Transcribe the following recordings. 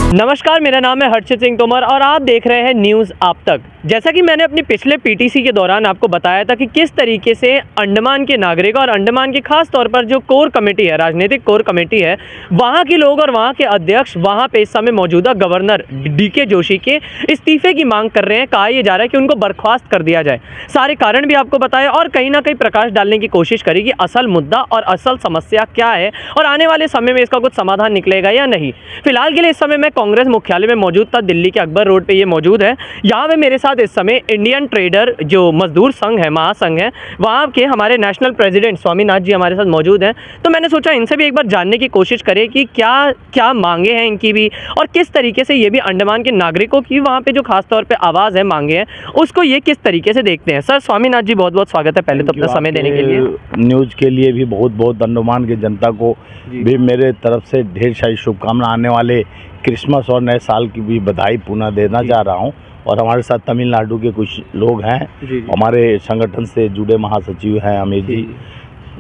नमस्कार, मेरा नाम है हर्षित सिंह तोमर और आप देख रहे हैं न्यूज़ आप तक। जैसा कि मैंने अपने पिछले पीटीसी के दौरान आपको बताया था कि किस तरीके से अंडमान के नागरिक और अंडमान की खास तौर पर जो कोर कमेटी है, राजनीतिक कोर कमेटी है, वहाँ के लोग और वहाँ के अध्यक्ष वहाँ पे इस समय मौजूदा गवर्नर डीके जोशी के इस्तीफे की मांग कर रहे हैं। कहा यह जा रहा है कि उनको बर्खास्त कर दिया जाए। सारे कारण भी आपको बताए और कहीं ना कहीं प्रकाश डालने की कोशिश करी कि असल मुद्दा और असल समस्या क्या है और आने वाले समय में इसका कुछ समाधान निकलेगा या नहीं। फिलहाल के लिए इस समय मैं कांग्रेस मुख्यालय में मौजूद था, दिल्ली के अकबर रोड पे ये मौजूद है। यहाँ पे मेरे साथ इस समय इंडियन ट्रेडर जो मजदूर संघ है, महासंघ है, वहाँ के हमारे नेशनल प्रेसिडेंट स्वामीनाथ जी हमारे साथ मौजूद हैं। तो मैंने सोचा इनसे भी एक बार जानने की कोशिश करें कि क्या क्या मांगे हैं इनकी भी और किस तरीके से ये भी अंडमान के नागरिकों की वहाँ पे जो खास तौर पर आवाज़ है, मांगे हैं, उसको ये किस तरीके से देखते हैं। सर स्वामीनाथ जी बहुत बहुत स्वागत है पहले तो अपना समय देने के लिए। न्यूज़ के लिए भी बहुत बहुत अंडमान की जनता को भी मेरे तरफ से ढेर सारी शुभकामना। आने वाले क्रिसमस और नए साल की भी बधाई पुनः देना चाह रहा हूं। और हमारे साथ तमिलनाडु के कुछ लोग हैं, हमारे संगठन से जुड़े महासचिव हैं अमित जी।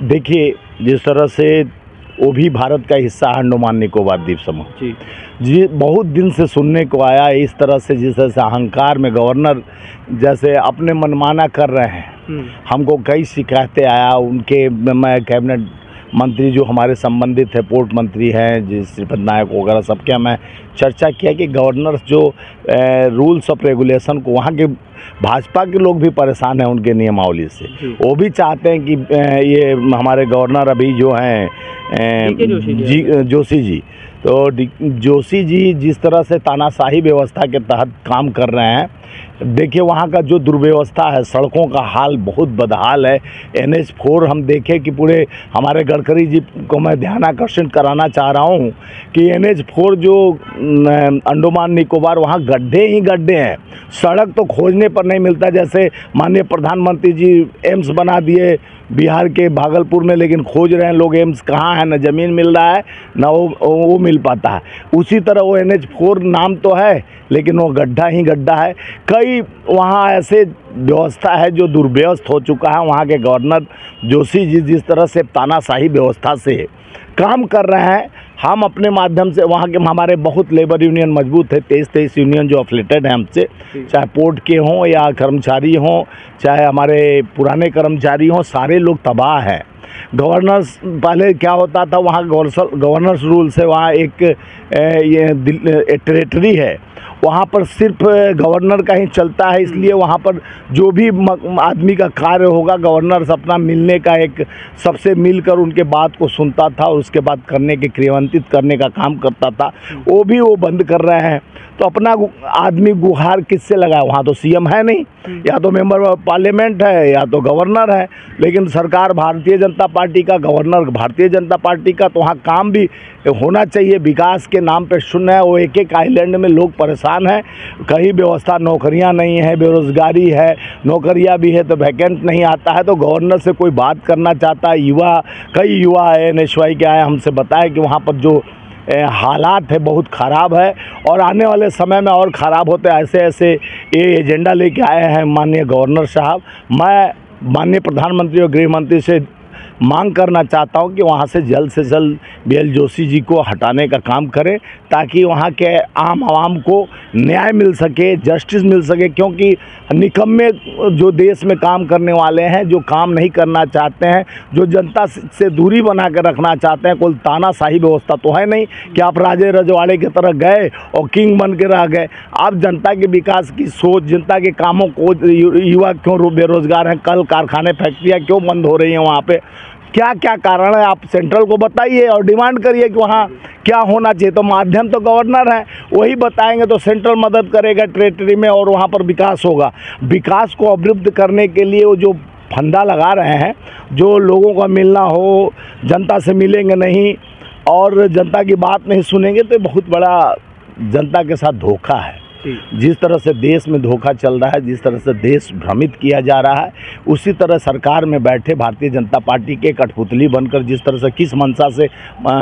देखिए, जिस तरह से वो भी भारत का हिस्सा है अंडमान निकोबार द्वीप समूह जी, बहुत दिन से सुनने को आया इस तरह से, जिस तरह से अहंकार में गवर्नर जैसे अपने मनमाना कर रहे हैं। हमको कई शिकायतें आया उनके, मैं कैबिनेट मंत्री जो हमारे संबंधित है, पोर्ट मंत्री हैं जी श्रीपद नायक वगैरह, सबके मैं चर्चा किया कि गवर्नर जो रूल्स ऑफ रेगुलेशन को, वहाँ के भाजपा के लोग भी परेशान हैं उनके नियमावली से। वो भी चाहते हैं कि ये हमारे गवर्नर अभी जो हैं जोशी जी, तो जोशी जी जिस तरह से तानाशाही व्यवस्था के तहत काम कर रहे हैं, देखिए वहाँ का जो दुर्व्यवस्था है, सड़कों का हाल बहुत बदहाल है। NH4 हम देखें कि पूरे, हमारे गडकरी जी को मैं ध्यान आकर्षित कराना चाह रहा हूँ कि NH4 जो अंडमान निकोबार, वहाँ गड्ढे ही गड्ढे हैं, सड़क तो खोजने पर नहीं मिलता। जैसे माननीय प्रधानमंत्री जी एम्स बना दिए बिहार के भागलपुर में, लेकिन खोज रहे हैं लोग एम्स कहाँ है, न ज़मीन मिल रहा है न वो मिल पाता है। उसी तरह वो NH4 नाम तो है लेकिन वो गड्ढा ही गड्ढा है। कई वहाँ ऐसे व्यवस्था है जो दुर्व्यवस्थ हो चुका है। वहाँ के गवर्नर जोशी जी जिस तरह से तानाशाही व्यवस्था से काम कर रहे हैं, हम अपने माध्यम से, वहाँ के हमारे बहुत लेबर यूनियन मजबूत है, 23 यूनियन जो अफिलेटेड हैं हमसे, चाहे पोर्ट के हों या कर्मचारी हों, चाहे हमारे पुराने कर्मचारी हों, सारे लोग तबाह हैं। गवर्नर्स पहले क्या होता था, वहाँ गवर्नर्स रूल से, वहाँ एक ये टेरिटरी है, वहाँ पर सिर्फ गवर्नर का ही चलता है। इसलिए वहाँ पर जो भी आदमी का कार्य होगा, गवर्नर अपना मिलने का, एक सबसे मिलकर उनके बात को सुनता था और उसके बाद करने के, क्रियान्वित करने का काम करता था। वो भी वो बंद कर रहे हैं। तो अपना आदमी गुहार किससे लगाए? वहाँ तो CM है नहीं, या तो मेंबर ऑफ पार्लियामेंट है या तो गवर्नर है, लेकिन सरकार भारतीय जनता पार्टी का, गवर्नर भारतीय जनता पार्टी का, तो वहाँ काम भी होना चाहिए। विकास के नाम पे शून्य है। वो एक आइलैंड में लोग परेशान हैं, कहीं व्यवस्था, नौकरियां नहीं है, बेरोजगारी है, नौकरियां भी है तो वैकेंट नहीं आता है। तो गवर्नर से कोई बात करना चाहता है, कई युवा NSY के आए, हमसे बताया कि वहाँ पर जो हालात है बहुत ख़राब है और आने वाले समय में और ख़राब होते, ऐसे ये एजेंडा लेके आए हैं माननीय गवर्नर साहब। मैं माननीय प्रधानमंत्री और गृह मंत्री से मांग करना चाहता हूं कि वहां से जल्द BL जोशी जी को हटाने का काम करें, ताकि वहां के आम आवाम को न्याय मिल सके, जस्टिस मिल सके। क्योंकि निकम्मे जो देश में काम करने वाले हैं, जो काम नहीं करना चाहते हैं, जो जनता से दूरी बना कर रखना चाहते हैं, कोई तानाशाही व्यवस्था तो है नहीं कि आप राजे रजवाड़े की तरह गए और किंग बन के रह गए। आप जनता के विकास की सोच, जनता के कामों को, युवा क्यों बेरोजगार हैं, कल कारखाने फैक्ट्रियाँ क्यों बंद हो रही हैं, वहाँ पे क्या क्या कारण है, आप सेंट्रल को बताइए और डिमांड करिए कि वहाँ क्या होना चाहिए। तो माध्यम तो गवर्नर हैं, वही बताएंगे तो सेंट्रल मदद करेगा टेरिटरी में और वहाँ पर विकास होगा। विकास को अवरुद्ध करने के लिए वो जो फंदा लगा रहे हैं, जो लोगों का मिलना हो, जनता से मिलेंगे नहीं और जनता की बात नहीं सुनेंगे, तो बहुत बड़ा जनता के साथ धोखा है। जिस तरह से देश में धोखा चल रहा है, जिस तरह से देश भ्रमित किया जा रहा है, उसी तरह सरकार में बैठे भारतीय जनता पार्टी के कठपुतली बनकर जिस तरह से किस मंशा से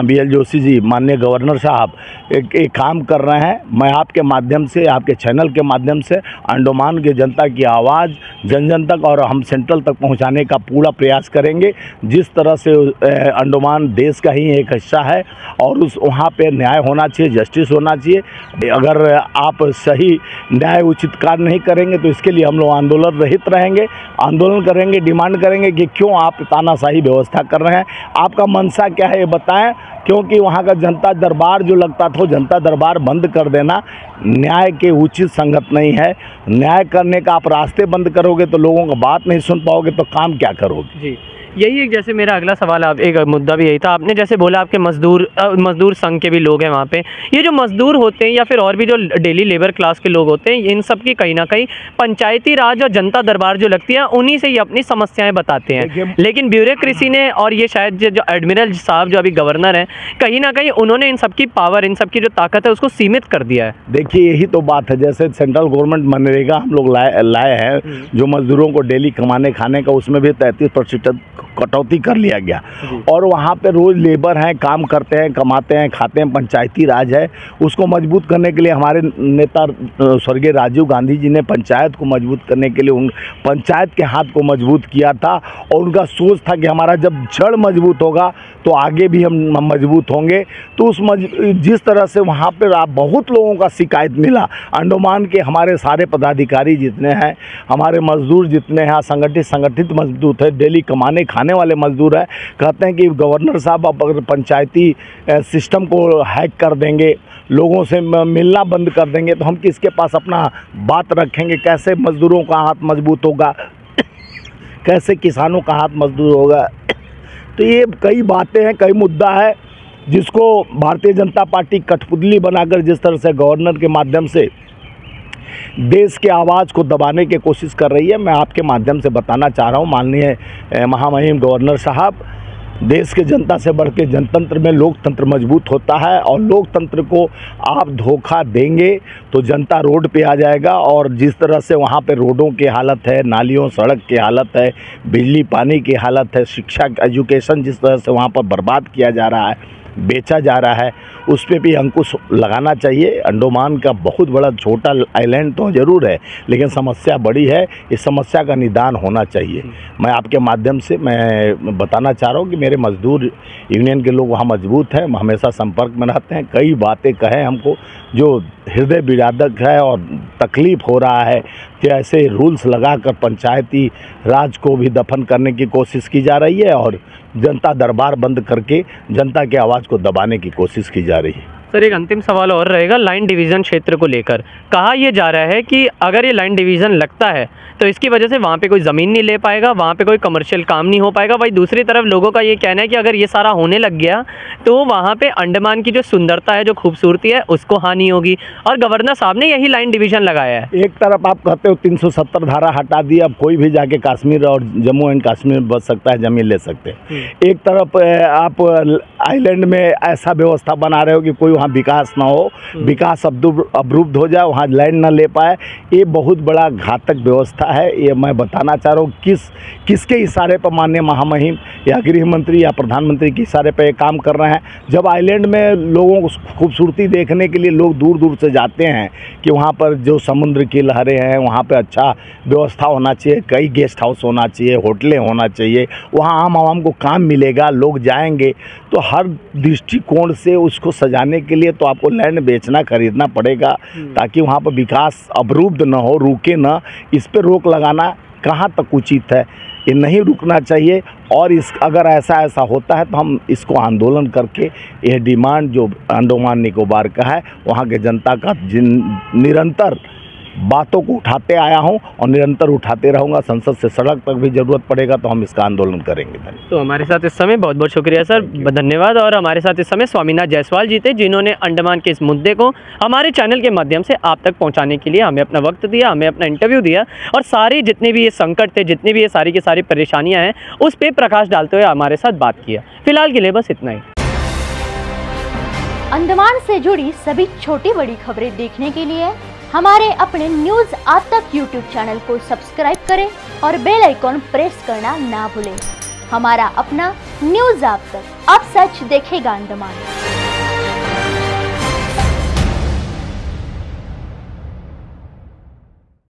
BL जोशी जी माननीय गवर्नर साहब एक काम कर रहे हैं, मैं आपके माध्यम से, आपके चैनल के माध्यम से अंडमान के जनता की आवाज़ जन जन तक और हम सेंट्रल तक पहुंचाने का पूरा प्रयास करेंगे। जिस तरह से अंडमान देश का ही एक हिस्सा है और वहाँ पे न्याय होना चाहिए, जस्टिस होना चाहिए। अगर आप सही न्याय उचित कार्य नहीं करेंगे तो इसके लिए हम लोग आंदोलन रहित रहेंगे, आंदोलन करेंगे, डिमांड करेंगे कि क्यों आप तानाशाही व्यवस्था कर रहे हैं, आपका मंशा क्या है ये बताएं। क्योंकि वहाँ का जनता दरबार जो लगता था, जनता दरबार बंद कर देना न्याय के उचित संगत नहीं है। न्याय करने का आप रास्ते बंद करोगे तो लोगों का बात नहीं सुन पाओगे तो काम क्या करोगे। जी, यही एक जैसे मेरा अगला सवाल आप एक मुद्दा भी यही था, आपने जैसे बोला आपके मजदूर संघ के भी लोग हैं वहाँ पे, ये जो मजदूर होते हैं या फिर और भी जो डेली लेबर क्लास के लोग होते हैं, इन सब की कहीं ना कहीं पंचायती राज और जनता दरबार जो लगती है उन्हीं से ही अपनी समस्याएं बताते हैं। लेकिन ब्यूरोक्रेसी ने और ये शायद जो एडमिरल साहब जो अभी गवर्नर हैं, कहीं ना कहीं उन्होंने इन सबकी पावर, इन सबकी जो ताकत है उसको सीमित कर दिया है। देखिए यही तो बात है, जैसे सेंट्रल गवर्नमेंट मनरेगा हम लोग लाए हैं, जो मजदूरों को डेली कमाने खाने का, उसमें भी 33% कटौती कर लिया गया और वहाँ पे रोज़ लेबर हैं, काम करते हैं, कमाते हैं, खाते हैं, पंचायती राज है। उसको मजबूत करने के लिए हमारे नेता स्वर्गीय राजीव गांधी जी ने पंचायत को मजबूत करने के लिए उन पंचायत के हाथ को मजबूत किया था और उनका सोच था कि हमारा जब जड़ मजबूत होगा तो आगे भी हम मजबूत होंगे। तो जिस तरह से वहाँ पर बहुत लोगों का शिकायत मिला, अंडमान के हमारे सारे पदाधिकारी जितने हैं, हमारे मजदूर जितने हैं, संगठित मजदूर है, डेली कमाने खाने वाले मजदूर हैं, कहते हैं कि गवर्नर साहब अगर पंचायती सिस्टम को हैक कर देंगे, लोगों से मिलना बंद कर देंगे तो हम किसके पास अपना बात रखेंगे, कैसे मजदूरों का हाथ मजबूत होगा, कैसे किसानों का हाथ मजबूत होगा। तो ये कई बातें हैं, कई मुद्दा है जिसको भारतीय जनता पार्टी कठपुतली बनाकर जिस तरह से गवर्नर के माध्यम से देश के आवाज़ को दबाने की कोशिश कर रही है। मैं आपके माध्यम से बताना चाह रहा हूँ माननीय महामहिम गवर्नर साहब, देश के जनता से बढ़ के जनतंत्र में लोकतंत्र मजबूत होता है और लोकतंत्र को आप धोखा देंगे तो जनता रोड पे आ जाएगा। और जिस तरह से वहाँ पे रोडों की हालत है, नालियों सड़क की हालत है, बिजली पानी की हालत है, शिक्षा एजुकेशन जिस तरह से वहाँ पर बर्बाद किया जा रहा है, बेचा जा रहा है, उस पर भी अंकुश लगाना चाहिए। अंडमान का बहुत बड़ा छोटा आइलैंड तो ज़रूर है लेकिन समस्या बड़ी है, इस समस्या का निदान होना चाहिए। मैं आपके माध्यम से मैं बताना चाह रहा हूँ कि मेरे मजदूर यूनियन के लोग वहाँ मजबूत हैं, हमेशा संपर्क में रहते हैं। कई बातें कहें हमको जो हृदय विदारक है और तकलीफ़ हो रहा है कि ऐसे रूल्स लगाकर पंचायती राज को भी दफन करने की कोशिश की जा रही है और जनता दरबार बंद करके जनता की आवाज़ को दबाने की कोशिश की जा रही है। सर एक अंतिम सवाल और रहेगा, लाइन डिवीज़न क्षेत्र को लेकर कहा यह जा रहा है कि अगर ये लाइन डिवीज़न लगता है तो इसकी वजह से वहाँ पे कोई ज़मीन नहीं ले पाएगा, वहाँ पे कोई कमर्शियल काम नहीं हो पाएगा। वही दूसरी तरफ लोगों का ये कहना है कि अगर ये सारा होने लग गया तो वहाँ पे अंडमान की जो सुंदरता है, जो खूबसूरती है, उसको हानि होगी और गवर्नर साहब ने यही लाइन डिवीज़न लगाया है। एक तरफ आप कहते हो 370 धारा हटा दी, अब कोई भी जाके कश्मीर और जम्मू एंड कश्मीर बच सकता है, ज़मीन ले सकते हैं। एक तरफ आप आइलैंड में ऐसा व्यवस्था बना रहे हो कि कोई वहाँ विकास ना हो, विकास अवरुद्ध हो जाए, वहाँ लैंड ना ले पाए। ये बहुत बड़ा घातक व्यवस्था है। ये मैं बताना चाह रहा हूँ किसके इशारे पर माननीय महामहिम या गृह मंत्री या प्रधानमंत्री के इशारे पर ये काम कर रहे हैं। जब आइलैंड में लोगों को खूबसूरती देखने के लिए लोग दूर दूर से जाते हैं कि वहाँ पर जो समुद्र की लहरें हैं, वहाँ पर अच्छा व्यवस्था होना चाहिए, कई गेस्ट हाउस होना चाहिए, होटलें होना चाहिए, वहाँ आम आवाम को काम मिलेगा, लोग जाएंगे। तो हर दृष्टिकोण से उसको सजाने के लिए तो आपको लैंड बेचना खरीदना पड़ेगा ताकि वहाँ पर विकास अवरुद्ध न हो, रुके न। इस पर रोक लगाना कहाँ तक उचित है, ये नहीं रुकना चाहिए। और अगर ऐसा होता है तो हम इसको आंदोलन करके यह डिमांड जो अंडमान निकोबार का है, वहाँ के जनता का निरंतर बातों को उठाते आया हूं और निरंतर उठाते रहूंगा। संसद से सड़क तक भी ज़रूरत पड़ेगा तो हम इसका आंदोलन करेंगे। तो हमारे साथ इस समय बहुत बहुत शुक्रिया सर, धन्यवाद। और हमारे साथ इस समय स्वामीनाथ जायसवाल जी थे जिन्होंने अंडमान के इस मुद्दे को हमारे चैनल के माध्यम से आप तक पहुँचाने के लिए हमें अपना वक्त दिया, हमें अपना इंटरव्यू दिया और सारे जितने भी ये संकट थे, जितनी भी ये सारी की सारी परेशानियाँ हैं, उस पर प्रकाश डालते हुए हमारे साथ बात किया। फिलहाल के लिए बस इतना ही। अंडमान से जुड़ी सभी छोटी बड़ी खबरें देखने के लिए हमारे अपने न्यूज आप तक यूट्यूब चैनल को सब्सक्राइब करें और बेल आइकॉन प्रेस करना ना भूलें। हमारा अपना न्यूज आप तक, अब सच देखेगा अंडमान।